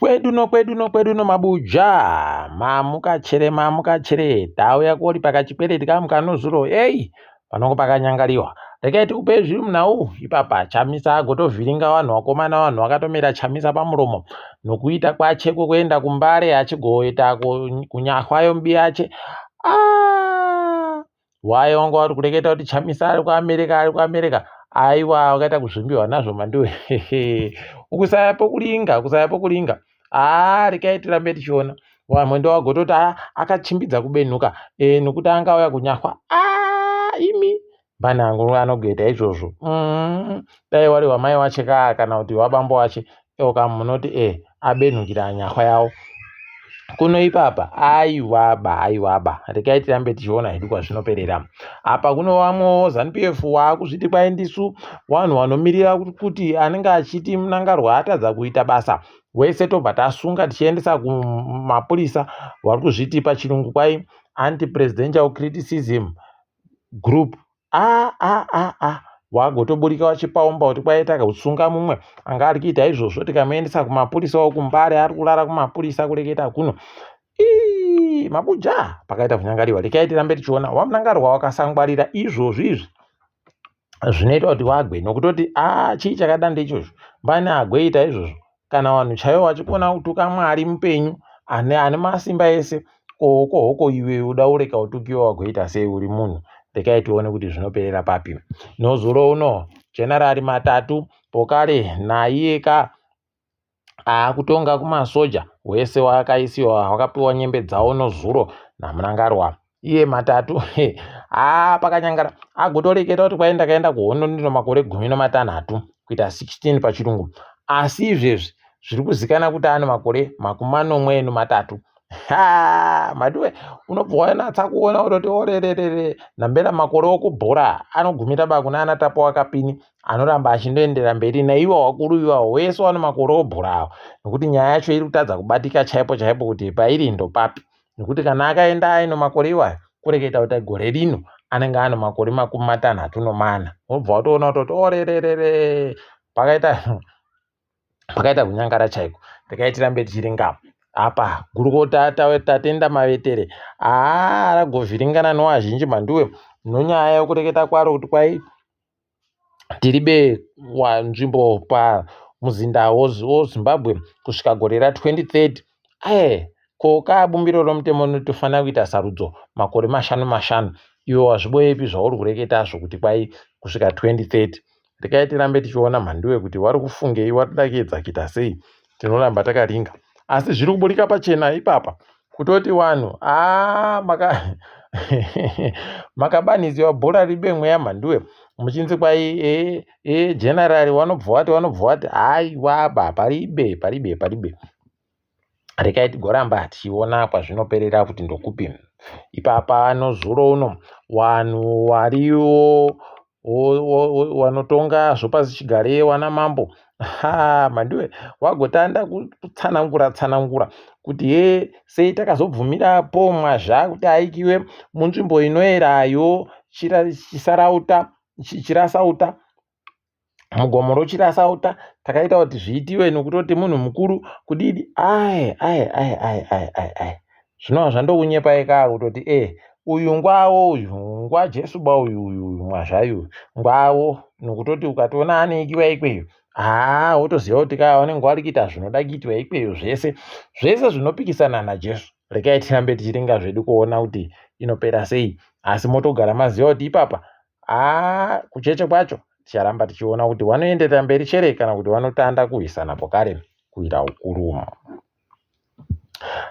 kwedu no mabuja mamuka chere tauya koti pakachipere tikamuka nozuro panongo pakanyangariwa rekai tikupe zviri nhau ipapa chamisa agotovhiringa vanhu vakomana vanhu vakatomera chamisa pamuromo nokuita kwacheko kuenda kumbare achigoita kunyahwayo mbi yache waiwanga vari kureketa kuti chamisa ari kuamerica aiwa wakaita kuzvimbiwa nazvo mandiwe kusaya pokulinga rekai tirambe tichiona mwendo wagototi akachimbidza kubenuka nokuti anga auya kunyahwa imi bani angu anogoita izvozvo dai wari wamai wache kana kuti wabambo wache munoti abenukira anyahwa yawo kuno ipapa aiwaba rekai tirambe tichiona hedu kwazvinoperera apa kuno vamwe ZANU-PF wakuzviti kwaindisu vanhu vanomirira kuti anenge achiti munangarwa atadza kuita basa wese tobva tasunga tichiendesa kumapurisa vari kuzviti pachirungu kwai anti-presidential criticism group wagotoburika wachipaumba kuti kwaita kusunga mumwe anga ari kuita izvozvo tikamuendesa kumapurisa okumbare ari kurara kumapurisa kureketa kuno mabuja pakaita kunyangariwa rekai tirambe tichiona wamunangarwa wakasangwarira izvozvo zvinoita kuti wagwe nokutoti chii chakada ndeichozvo mbani agweita izvozvo kana vanhu chaivo vachikona kutuka Mwari mupenyu ane masimba ese hoko iwe uda ureka utukiwa wagoita sei uri munhu rekai tione kuti zvinoperera papi nozuro uno generari Matatu pokare naiyeka akutonga kumasoja wese wakaisiwa wakapiwa nyembe dzawo nozuro namunangarwa iye Matatu pakanyangara agotoreketa kuti kwaenda kaenda kuhondo ndino makore 16 kuita 16 pachirungu asi izvezvi zviri kuzikana kuti ane makore 83 madiwe unobva wanatsa kuona kuti orerere nambera makore okubhora anogumira bakuna anatapo wakapini anoramba achindoendera mberi naiwa wakuru iwawo wese wane makore obhora nokuti nyaya yacho iri kutadza kubatika chaipo kuti pairi ndopapi nokuti kana akaenda aino makore iwayo kureketa kuti gore rino anenge ane makore 64 unobva watoona kuti orerere pakaita kunyangara chaiko rekai tirambe tichiringa apa gurukota tatenda mavetere aragovhiringana nowazhinji mandiwe nonyaya yokureketa kwaro kuti kwai tiribe nzvimbo pamuzinda woZimbabwe kusvika gore ra2030 kabumbiro romutemo notofanira kuita sarudzo makore 5 iwe wazviboyepi zvauri kureketazvo kuti kwai kusvika 2030 rekai tirambe tichiona mhandiwe kuti wari kufungei warida kuedza kuita sei tinoramba takaringa asi zviri kuburika pachena ipapa kutoti vanhu makabaniziwa bhora ribe mweya mhandiwe muchinzi kwai generari wanobva wati waba paribe rekai tigoramba tichiona kwazvinoperera kuti ndokupi ipapa nozuro uno vanhu variwo wanotonga zvopasi chigare wana mambo mandiwe wagotanda kutsanangura kuti sei takazobvumirapo mwazva kuti aikiwe munzvimbo inoerayo chirasauta mugomo rochirasauta takaita kuti zviitiwe nokutoti munhu mukuru kudidi zvinova zvandounyepaika kutoti uyu ngwawo uyu ngwajesu ba uyu mwazvayu ngwawo nokutoti ukatoona aneikiwa ikweyo wotoziva kuti kaya vanenge vari kuita zvinoda kuitwa ikweyo zvese zvinopikisana naJesu rekai tirambe tichiringa zvedu kuona kuti inopera sei asi motogara maziva kuti ipapa kucheche kwacho ticharamba tichiona kuti vanoenderera mberi chere kana kuti vanotanda kuhwisana pokare kuita ukuru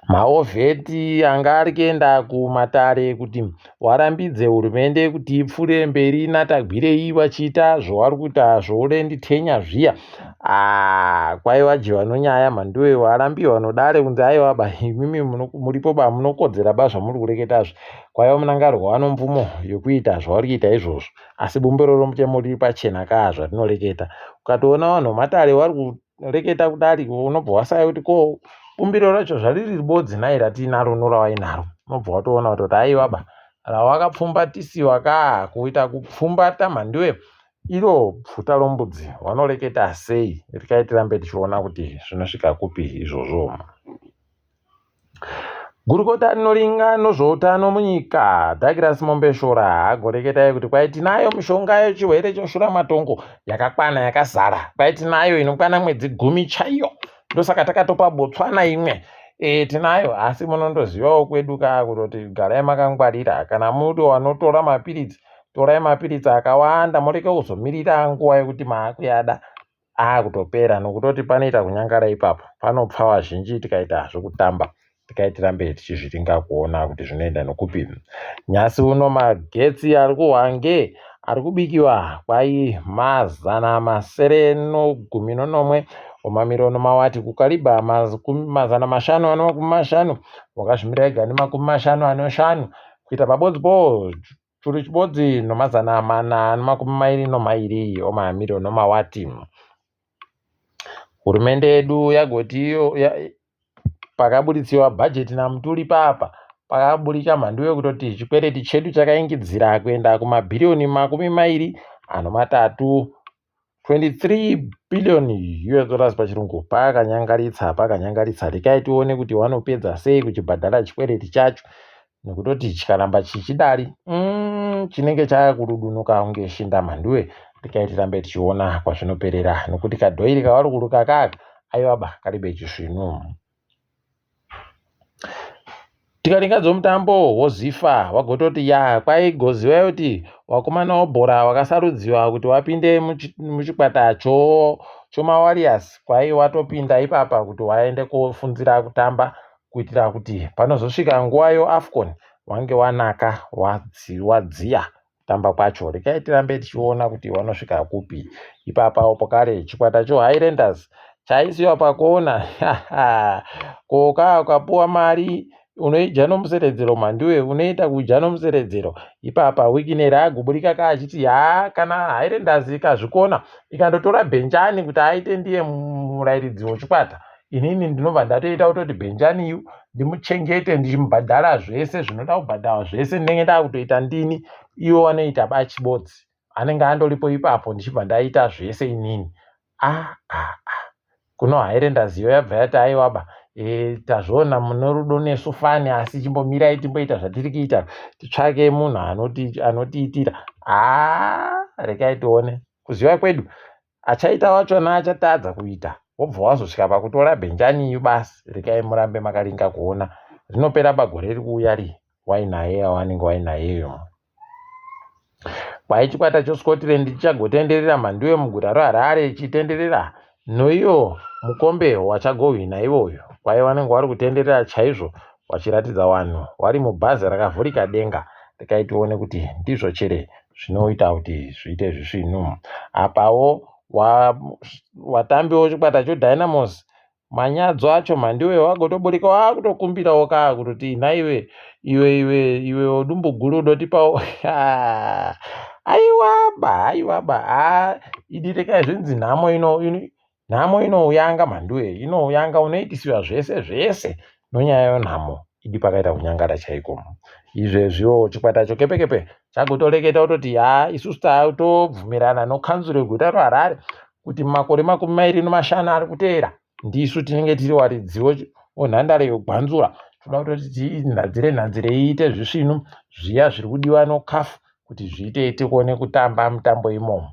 maovheti anga ari kuenda kumatare kuti warambidze hurumende kuti ipfuure mberi natagwirei vachiita zvovari kuita zvourenditenya zviya kwaivajiva nonyaya mhandiwe warambiwa nodare kunzi aiwaba imimi muripo munokodzera zvamuri kureketazvo kwaiva munangarwa wano mvumo yokuita zvavari kuita izvozvo asi bumbiro romutemo riri pachena zvatinoreketa ukatoona vanhu matare vari kureketa kudari unobva wasaya kuti bumbiro racho zvariri ribodzi nai ratinaro norawainaro unobva watoona kuti aiwaba rawakapfumbatisiwa kuita kupfumbata mhandiwe iro pfuta rombudzi vanoreketa sei rekai tirambe tichiona kuti zvinosvika kupi izvozvo. Gurukota rinoringa nezveutano munyika Douglas Mombeshora agoreketai kuti kwai tinayo mishonga yechirwere cheshuramatongo yakakwana yakazara, kwai tinayo inokwana mwedzi 10 chaiyo, ndosaka takatopa Botswana imwe tinayo. Asi munondozivawo kwedu kutoti garai makangwarira, kana muri wanotora mapiritsi torai mapiritsi akawanda, mureke kuzomirira nguva yekuti maakuyada kutopera, nokutoti panoita kunyangara ipapo, panopfa vazhinji tikaita zvekutamba tikaitirambei tichizviringa kuona kuti zvinoenda nokupi. Nyasi uno magetsi ari kuhwange ari kubikiwa kwai 919 wamamirioni mawati kukariba 550 wakazvimira ega ne50 kuita pabodzipo churu chibodzi no422 wamamirioni mawati. Hurumende yedu yagoti pakabuditsiwa bhajeti namuturi papa pakaburika mhando yekutoti chikwereti chedu chakaingidzira kuenda kumabhirioni 23 $23 billion pachirungu. Pakanyangaritsa rekai tione kuti vanopedza sei kuchibhadhara chikwereti chacho, nekutoti chikaramba chichidari chinenge chakurudunuka kunge shinda mhanduwe. Rekai tirambe tichiona kwazvinoperera, nokuti kadhoiri kavari kuruka kaka aivaba karibe chisvinu. Tikaringadza mutambo wozifa wagototi kwai goziva kuti wakomana wobhora wakasarudziwa kuti wapinde muchikwata chomawarriors kwai watopinda ipapa kuti waende kofunzira kutamba, kuitira kuti panozosvika nguva yeAFCON wange wanaka wadziya kutamba kwacho. Rekai tirambe tichiona kuti vanosvika kupi ipapa. Pokare chikwata choHighlanders chaisiwa pakona koka ukapuwa mari unoija nomuseredzero mhanduwe, unoita kuja nomuseredzero ipapa. Wikineri agoburika kaachiti kana Highlanders ikazvikona ikandotora Benjani kuti aite ndiye murairidzi wechikwata, inini ndinobva ndatoita kutoti Benjani ndimuchengete ndichimubhadhara zvese zvinoda kubhadharwa zvese, ndinenge ndakutoita ndini, iwo wanoita bachibodzi, anenge andoripo ipapo ndichibva ndaita zvese inini. Kuno Highlanders iyo yabva yati aiwaba tazviona mune rudo nesu fani, asi chimbomirai timboita zvatiri kuita, titsvake munhu anotiitira. Rekai tione kuziva kwedu achaita wachona achatadza kuita, wobva wazosvika pakutora Benjani basi. Rekai murambe makaringa kuona rinopera pagore riri kuuya wainaye yawanenge wainayeyo. Kwai chikwata cheScotland chichagotenderera mhanduwe muguta reHarare, chitenderera noiyo mukombe wachagohwina ivoyo. Kwai vanenge vari kutenderera chaizvo, vachiratidza vanhu vari mubhazi rakavhurika denga. Rekai tione kuti ndizvo chere zvinoita kuti zviite zvisvinu. Apawo watambi wechikwata choDynamos manyadzo acho mhandiwe wagotoburika wakutokumbirawo kutoti naiwe iwe dumbuguru unotipawo aiwaba idi. Rekai zvinzi nhamo inouyanga mhanduwe, inouyanga, unoitisiwa zvese nonyaya yenhamo. Idi pakaita kunyangara chaiko izvezviwo. Chikwatacho kepekepe chagotoreketa kutoti isusu tatobvumirana nokanzuro yeguta reHarare kuti makore 25 ari kuteera ndisu tinenge tiri waridziwo onhandare yogwanzura. Toda kutoti tinhadzire iite zvisvinu zviya zviri kudiwa nokafu kuti zviite tikuone kutamba mutambo imomo.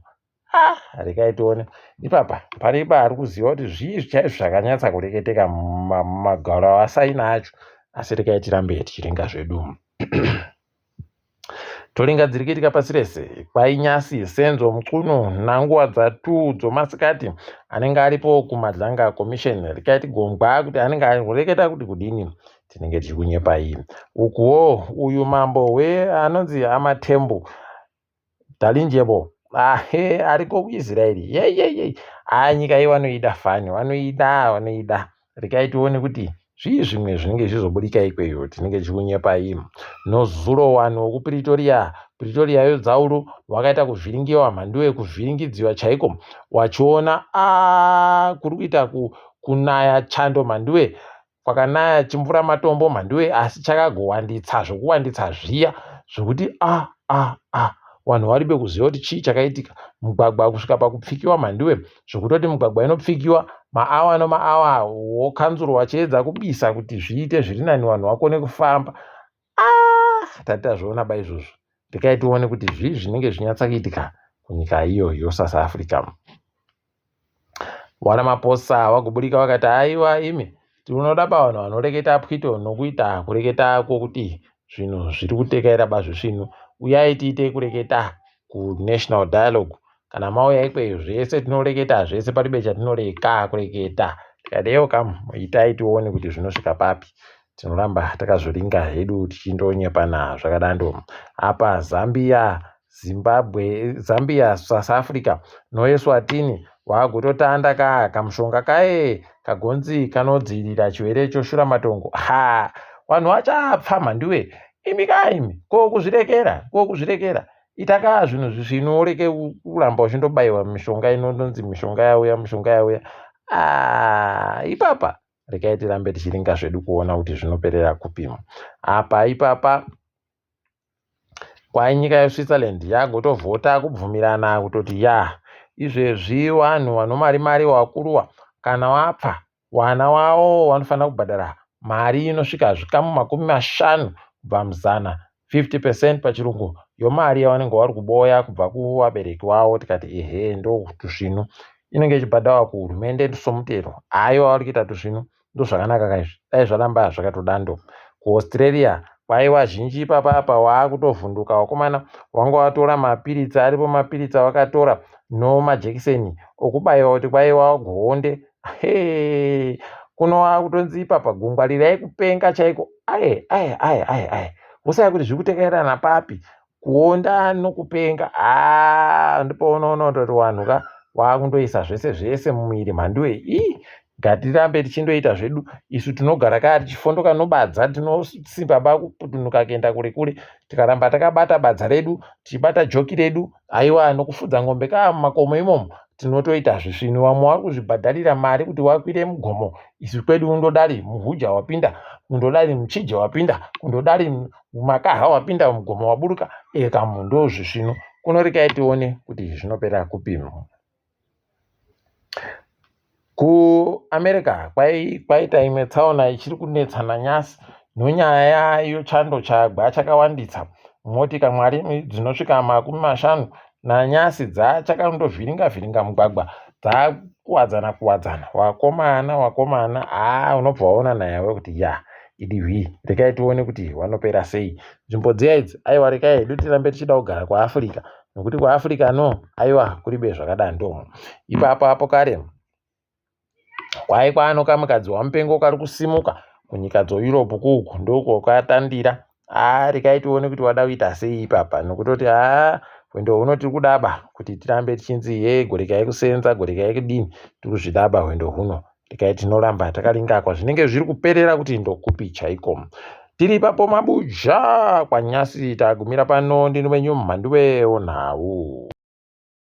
Rekai tione ipapa paripa ari kuziva kuti zvizvi chaizvo zvakanyatsa kureketeka mumagaro asaina acho. Asi rekai tirambe tichiringa zvedu. Toringa dziri kuitika pasi rese. Kwai Nyasi, Senzo, Mukunu nanguva dzatu dzomasikati anenge aripo kumadlanga commission. Rekai tigongwa kuti anenge ari kureketa kuti kudini, tinenge tichikunyepai. Ukuwo uyu mambo anonzi Amatembo Dalinjebo ariko kuIsraeri nyika iyi vanoida fani, vanoida. Rekai tione kuti zvii zvimwe zvinenge zvizoburika ikweyo, tinenge tichikunyepai. Nozuro vanhu vekuPretoria yodzauro vakaita kuvhiringiwa mhanduwe, kuvhiringidziwa chaiko, wachiona kuri kuita kunaya chando mhanduwe, kwakanaya chimvura matombo mhanduwe, asi chakagowanditsa zvokuwanditsa zviya zvokuti vanhu varibe kuziva kuti chii chakaitika. Mugwagwa kusvika pakupfikiwa mhandiwe, zvokutoti mugwagwa inopfikiwa maawa nomaawa, wokanzuro wachiedza kubisa kuti zviite zviri nani vanhu vakone kufamba. Tati tazviona ba izvozvo, regai tione kuti zvii zvinenge zvinyatsakuitika kunyika iyoyo South Africa. Vanamaposa vagoburika vakati aiwa imi tinoda ba vanhu vanoreketa pwito nokuita kureketa kwokuti zvinhu zviri kutekerera ba zvisvino. Uyai tiite kureketa ku-national dialogue. Kana mauya ikweyo zvese tinoreketa zvese paribe chatinoreka kureketa. Tikadewo itai tione kuti zvinosvika papi. Tinoramba takazoringa hedu tichindonyepana zvakadando. Apa Zambia, Zimbabwe, Zambia, South Africa noEswatini vakutotanda kamushonga kaye kagonzi kanodzivirira chirwere choshura matongo. Vanhu vachapfa mhandiwe. Imi kaimi kokuzvirekera itaka zvinhu zvisvino ureke kuramba uchindobayiwa mishonga inonzi mishonga yauya. Ipapa regai tirambe tichiringa zvedu kuona kuti zvinoperera kupima. Apa ipapa nyika yeSwitzerland yagotovhota kubvumirana kutoti izvezvi vanhu vanomari wakuruwa kana wapfa wana wavo vanofanira kubhadhara mari inosvika zvikamu 50 kubva muzana, 50% pachirungu yomari yavanenge vari kuboya kubva kuvabereki vavo. Tikati ndo tuzvino inenge ichibhadhawa kuhurumende somutero. Aiwa vari kuita tuzvino ndozvakanaka kaizvi, dai zvaramba zvakatodando. KuAustralia kwaiwa zhinji papapa waakutovhunduka vakomana vanga vatora mapiritsi aripo, mapiritsi avakatora nomajekiseni okubayiwa kuti kwaiwa goonde. Kuno waakutonzi papa gungwarirai kupenga chaiko. Usai kuti zviri kutekererana papi kuonda nokupenga. Ndipo unoona kuti vanhu waakundoisa zvese mumwiri mhandiwe. Ngatirambe tichindoita zvedu. Isu tinogara kaya tichifondoka nobadza, tinosimba ba kuputunuka kuenda kure. Tikaramba takabata badza redu, tichibata joki redu, aiwa nokufudza ng'ombe mumakomo imomo, tinotoita zvisvino. Vamwe vari kuzvibhadharira mari kuti wakwire mugomo. Isu kwedu undodari muhuja wapinda, undodari muchija wapinda, undodari mumakaha wapinda, mugomo waburuka. Ndo zvisvino. Kunorekai tione kuti zvinopera kupima. KuAmerica kwaita imwe tsaona ichiri kunetsana nyasi nonyaya yechando chagwa chakawanditsa motika mwari dzinosvika 50 nanyasi dzachakandovhiringa mugwagwa dzakuwadzana wakomana unobva waona nayawe kuti idihwi. Rekai tione kuti vanopera sei nzvimbo dziya idzi. Aiwa rekai hedu tirambe tichida kugara kuAfrica, nokuti kuAfrica aiwa kuribe zvakadando. Ipapo kare kwaano kamukadzi wamupengo kari kusimuka kunyika dzeEurope kuku ndoko kwatandira. Rekai tione kuti wada kuita sei ipapa, nokutoti hwendo huno tiri kudaba kuti tirambe tichinzi gorekai kusenza, gorekai kudini, tiri kuzvidaba hwendo huno. Rekai tinoramba takaringa kwazvinenge zviri kuperera kuti ndokupi chaiko. Tiri ipapo mabuja kwanyasi tagumira pano ndini wenyu mhandiwe onhau.